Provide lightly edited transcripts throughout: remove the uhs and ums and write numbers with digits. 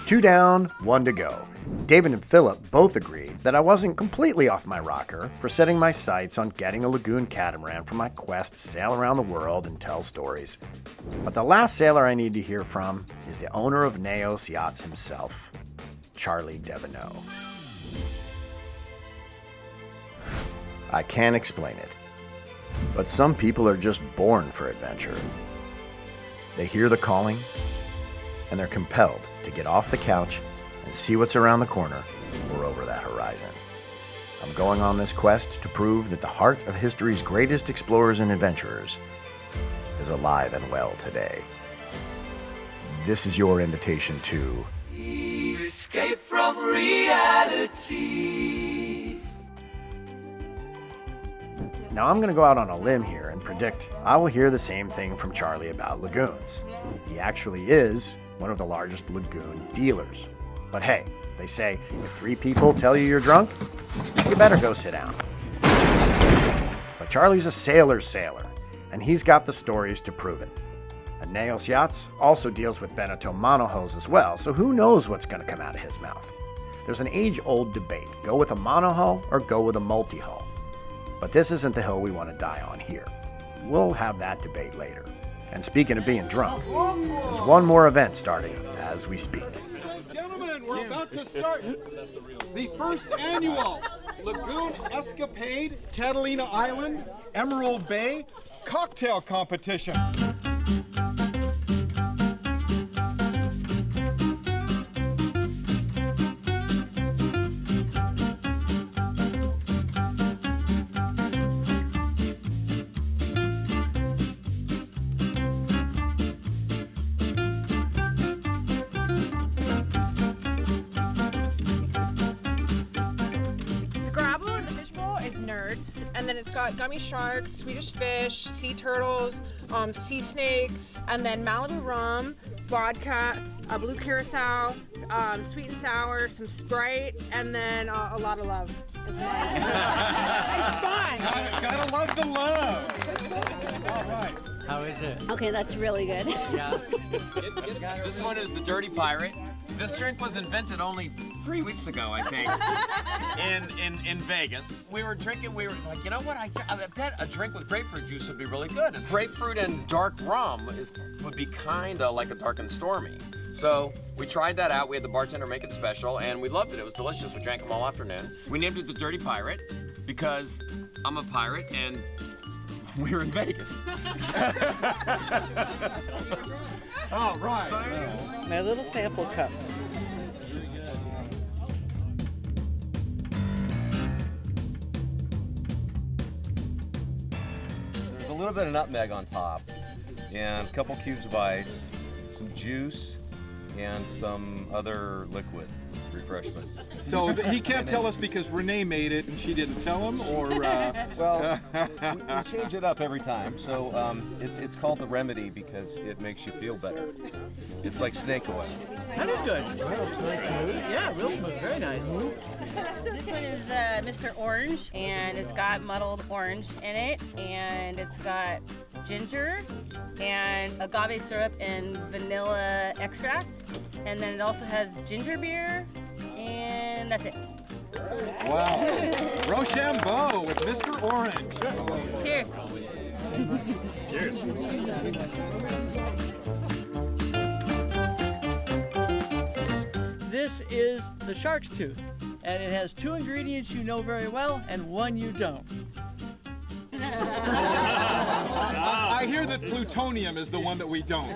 2 down, 1 to go. David and Phillip both agreed that I wasn't completely off my rocker for setting my sights on getting a lagoon catamaran for my quest to sail around the world and tell stories. But the last sailor I need to hear from is the owner of Naos Yachts himself, Charlie Devino. I can't explain it, but some people are just born for adventure. They hear the calling, and they're compelled to get off the couch and see what's around the corner or over that horizon. I'm going on this quest to prove that the heart of history's greatest explorers and adventurers is alive and well today. This is your invitation to escape from reality. Now I'm going to go out on a limb here and predict I will hear the same thing from Charlie about lagoons. He actually is one of the largest lagoon dealers. But hey, they say if 3 people tell you you're drunk, you better go sit down. But Charlie's a sailor's sailor, and he's got the stories to prove it. And Naos Yachts also deals with Beneteau monohulls as well, so who knows what's going to come out of his mouth. There's an age-old debate, go with a monohull or go with a multi-hull. But this isn't the hill we want to die on here. We'll have that debate later. And speaking of being drunk, there's one more event starting as we speak. Gentlemen, we're about to start the first annual Lagoon Escapade, Catalina Island, Emerald Bay cocktail competition. And then it's got gummy sharks, Swedish fish, sea turtles, sea snakes, and then Malibu rum, vodka, a blue curacao, sweet and sour, some Sprite, and then a lot of love. It's fun. It's fun. Gotta love the love. All right. How is it? Okay, that's really good. Yeah. This one is the Dirty Pirate. This drink was invented only 3 weeks ago, I think, in Vegas. We were drinking, we were like, you know what, I bet a drink with grapefruit juice would be really good. And grapefruit and dark rum would be kinda like a dark and stormy. So we tried that out, we had the bartender make it special, and we loved it. It was delicious, we drank them all afternoon. We named it the Dirty Pirate because I'm a pirate and we were in Vegas. All right. My little sample cup. There's a little bit of nutmeg on top, and a couple cubes of ice, some juice, and some other liquid refreshments. So he can't tell us because Renee made it and she didn't tell him, or well, we change it up every time. So it's called the remedy because it makes you feel better. It's like snake oil. That is good. Nice smooth. Yeah, real smooth. Very nice. This one is Mr. Orange, and it's got muddled orange in it, and it's got ginger and agave syrup and vanilla extract, and then it also has ginger beer, and that's it. Wow. Rochambeau with Mr. Orange. Cheers. Cheers. This is the shark's tooth, and it has 2 ingredients you know very well and 1 you don't. I hear that plutonium is the one that we don't.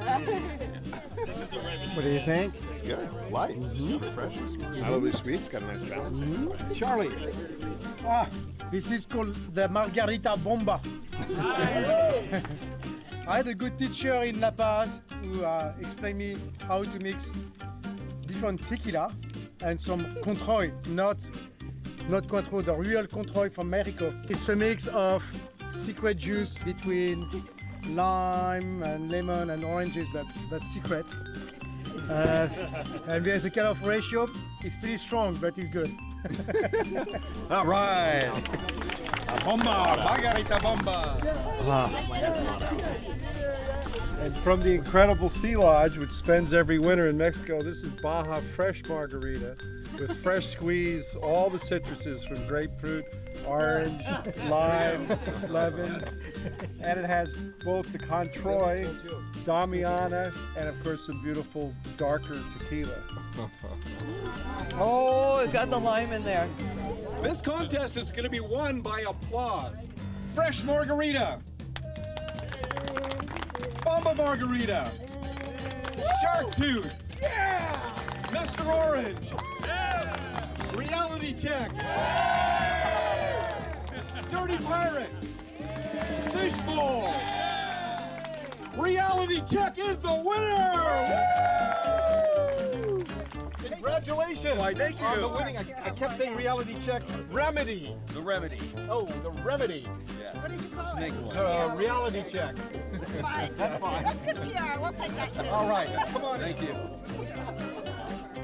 What do you think? It's good. Light. Refreshing. Not overly sweet. It's got a nice balance. Charlie. This is called the Margarita Bomba. I had a good teacher in La Paz who explained me how to mix different tequila and some Control, not Control, the real Control from Mexico. It's a mix of secret juice between lime and lemon and oranges, that's secret. And there's a kind of ratio. It's pretty strong, but it's good. All right. A bomba, Margarita Bomba. And from the incredible Sea Lodge, which spends every winter in Mexico, this is Baja Fresh Margarita with fresh squeeze, all the citruses from grapefruit, orange, lime, lemon, and it has both the Controy, Damiana, and of course some beautiful darker tequila. Oh, it's got the lime in there. This contest is going to be won by applause. Fresh margarita. Bomba margarita. Shark tooth. Yeah! Master Orange. Yeah! Reality check. Yeah! Dirty pirate. Fishbowl. Reality check is the winner. Woo! Congratulations! Why, thank you. On the winning. I kept saying reality check. Remedy. The remedy. Oh, the remedy. Yes. What did you call Snake it? one. Reality check. That's fine. That's fine. That's good PR. We'll take that shit. All right, come on. Thank you.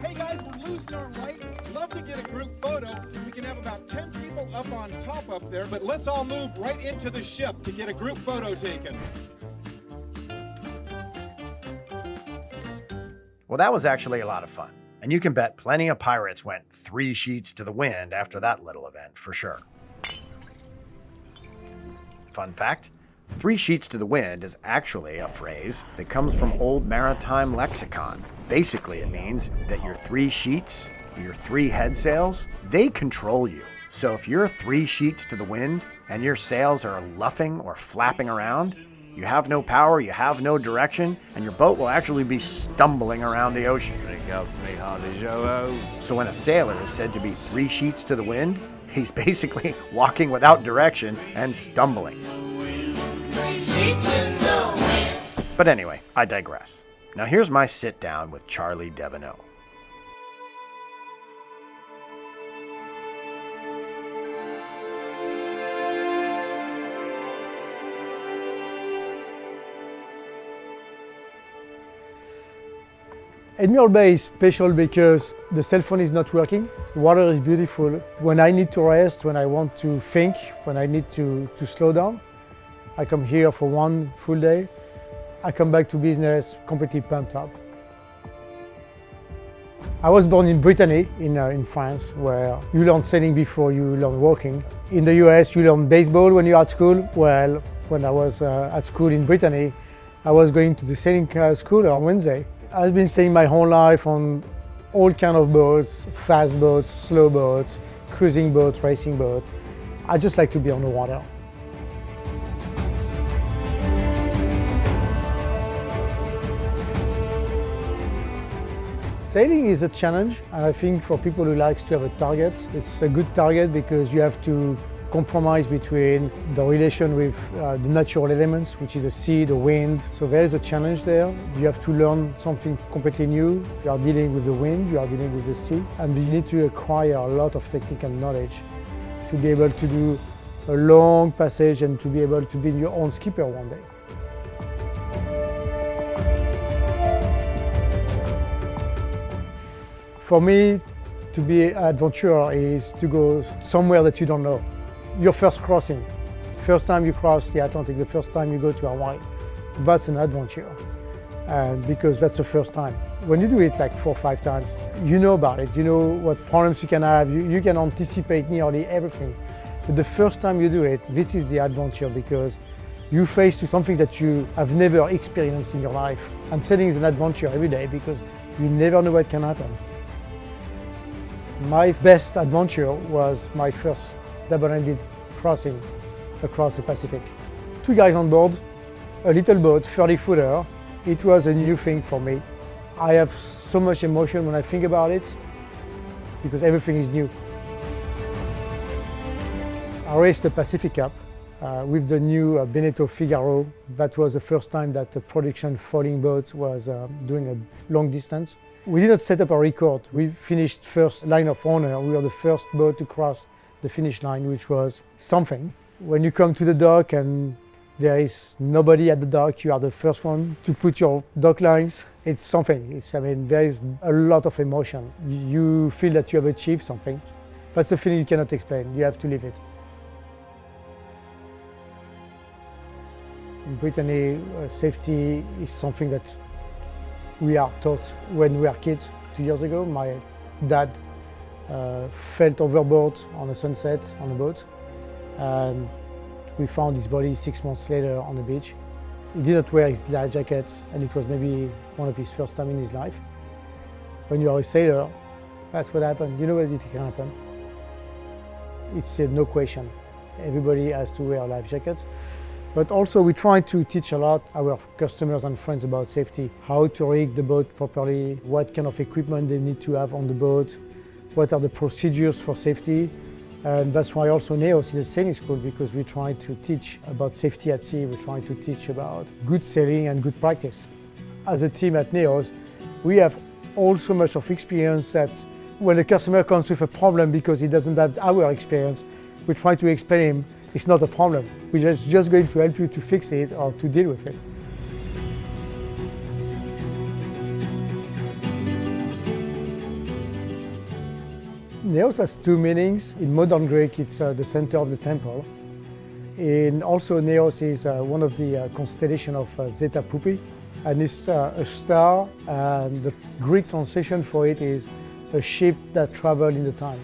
Hey guys, we're losing our way. Love to get a group photo. We can have about 10 people up on top up there, but let's all move right into the ship to get a group photo taken. Well, that was actually a lot of fun. And you can bet plenty of pirates went 3 sheets to the wind after that little event, for sure. Fun fact, 3 sheets to the wind is actually a phrase that comes from old maritime lexicon. Basically, it means that your 3 sheets, your 3 head sails, they control you. So if you're 3 sheets to the wind and your sails are luffing or flapping around, you have no power, you have no direction, and your boat will actually be stumbling around the ocean. So when a sailor is said to be 3 sheets to the wind, he's basically walking without direction and stumbling. But anyway, I digress. Now here's my sit down with Charlie Devino. Admiral Bay is special because the cell phone is not working, the water is beautiful. When I need to rest, when I want to think, when I need to slow down, I come here for 1 full day. I come back to business completely pumped up. I was born in Brittany, in France, where you learn sailing before you learn walking. In the US, you learn baseball when you're at school. Well, when I was at school in Brittany, I was going to the sailing school on Wednesday. I've been sailing my whole life on all kinds of boats, fast boats, slow boats, cruising boats, racing boats. I just like to be on the water. Sailing is a challenge, and I think for people who like to have a target, it's a good target because you have to compromise between the relation with the natural elements, which is the sea, the wind. So there is a challenge there. You have to learn something completely new. You are dealing with the wind, you are dealing with the sea, and you need to acquire a lot of technical knowledge to be able to do a long passage and to be able to be your own skipper one day. For me, to be an adventurer is to go somewhere that you don't know. Your first crossing, the first time you cross the Atlantic, the first time you go to Hawaii, that's an adventure. And because that's the first time. When you do it like 4 or 5 times, you know about it, you know what problems you can have, you can anticipate nearly everything. But the first time you do it, this is the adventure because you face to something that you have never experienced in your life. And sailing is an adventure every day because you never know what can happen. My best adventure was my first double-ended crossing across the Pacific. 2 guys on board, a little boat, 30-footer. It was a new thing for me. I have so much emotion when I think about it because everything is new. I raced the Pacific Cup with the new Beneteau Figaro. That was the first time that the production foiling boat was doing a long distance. We did not set up a record. We finished first line of honor. We were the first boat to cross the finish line, which was something. When you come to the dock and there is nobody at the dock, you are the first one to put your dock lines. It's something. There is a lot of emotion. You feel that you have achieved something. That's a feeling you cannot explain. You have to live it. In Brittany, safety is something that we are taught when we are kids. 2 years ago, my dad fell overboard on a sunset on a boat, and we found his body 6 months later on the beach. He didn't wear his life jacket, and it was maybe one of his first time in his life. When you are a sailor, that's what happened. You know what it can happen. It's no question. Everybody has to wear life jackets. But also we try to teach a lot our customers and friends about safety, how to rig the boat properly, what kind of equipment they need to have on the boat, what are the procedures for safety. And that's why also Naos is a sailing school, because we try to teach about safety at sea. We try to teach about good sailing and good practice. As a team at Naos, we have all so much of experience that when a customer comes with a problem because he doesn't have our experience, we try to explain him it's not a problem. We're just going to help you to fix it or to deal with it. Naos has two meanings. In modern Greek, it's the center of the temple. And also Naos is one of the constellation of Zeta Pupi. And it's a star, and the Greek translation for it is a ship that travels in the time.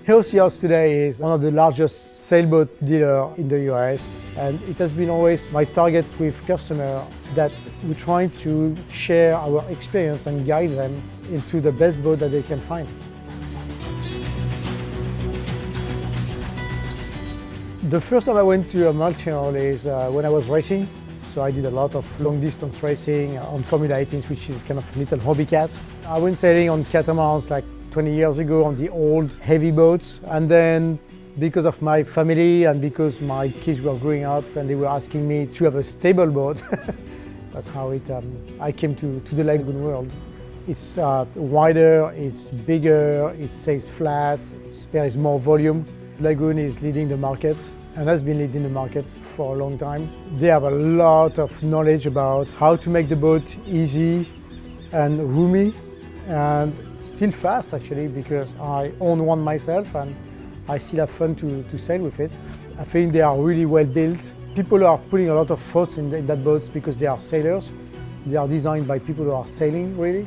Naos Yachts today is one of the largest sailboat dealer in the US, and it has been always my target with customers that we're trying to share our experience and guide them into the best boat that they can find. The first time I went to a multinational is when I was racing. So I did a lot of long distance racing on Formula 18s, which is kind of little hobby cat. I went sailing on catamarans like 20 years ago on the old heavy boats. And then because of my family and because my kids were growing up and they were asking me to have a stable boat, that's how I came to the Lagoon world. It's wider, it's bigger, it stays flat, there is more volume. Lagoon is leading the market and has been leading the market for a long time. They have a lot of knowledge about how to make the boat easy and roomy and still fast actually, because I own one myself and I still have fun to sail with it. I think they are really well built. People are putting a lot of thoughts in that boat because they are sailors. They are designed by people who are sailing really.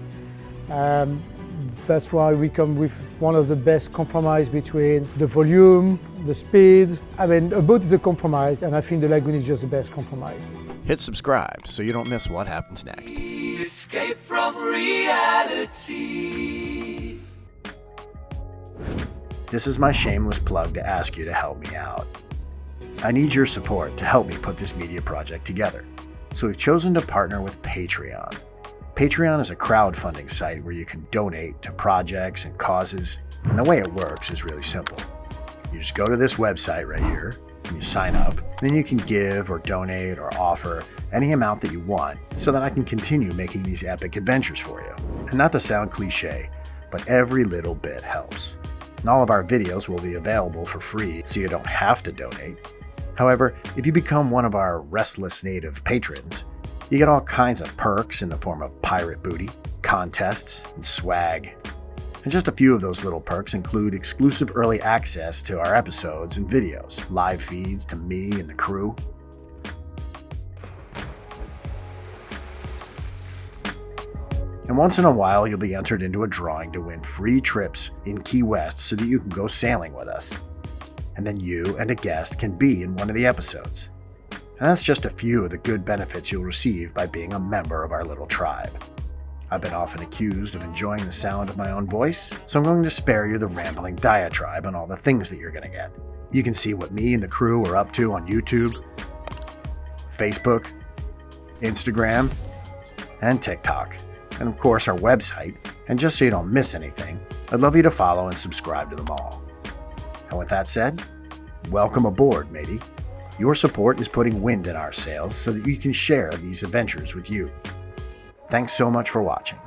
That's why we come with one of the best compromise between the volume, the speed. I mean, a boat is a compromise, and I think the Lagoon is just the best compromise. Hit subscribe so you don't miss what happens next. Escape from reality. This is my shameless plug to ask you to help me out. I need your support to help me put this media project together. So we've chosen to partner with Patreon. Patreon is a crowdfunding site where you can donate to projects and causes, and the way it works is really simple. You just go to this website right here, and you sign up, then you can give or donate or offer any amount that you want so that I can continue making these epic adventures for you. And not to sound cliche, but every little bit helps. And all of our videos will be available for free so you don't have to donate. However, if you become one of our restless native patrons, you get all kinds of perks in the form of pirate booty, contests, and swag. And just a few of those little perks include exclusive early access to our episodes and videos, live feeds to me and the crew. And once in a while, you'll be entered into a drawing to win free trips in Key West so that you can go sailing with us. And then you and a guest can be in one of the episodes. And that's just a few of the good benefits you'll receive by being a member of our little tribe. I've been often accused of enjoying the sound of my own voice, so I'm going to spare you the rambling diatribe on all the things that you're going to get. You can see what me and the crew are up to on YouTube, Facebook, Instagram, and TikTok, and of course our website. And just so you don't miss anything, I'd love you to follow and subscribe to them all. And with that said, welcome aboard, matey. Your support is putting wind in our sails so that you can share these adventures with you. Thanks so much for watching.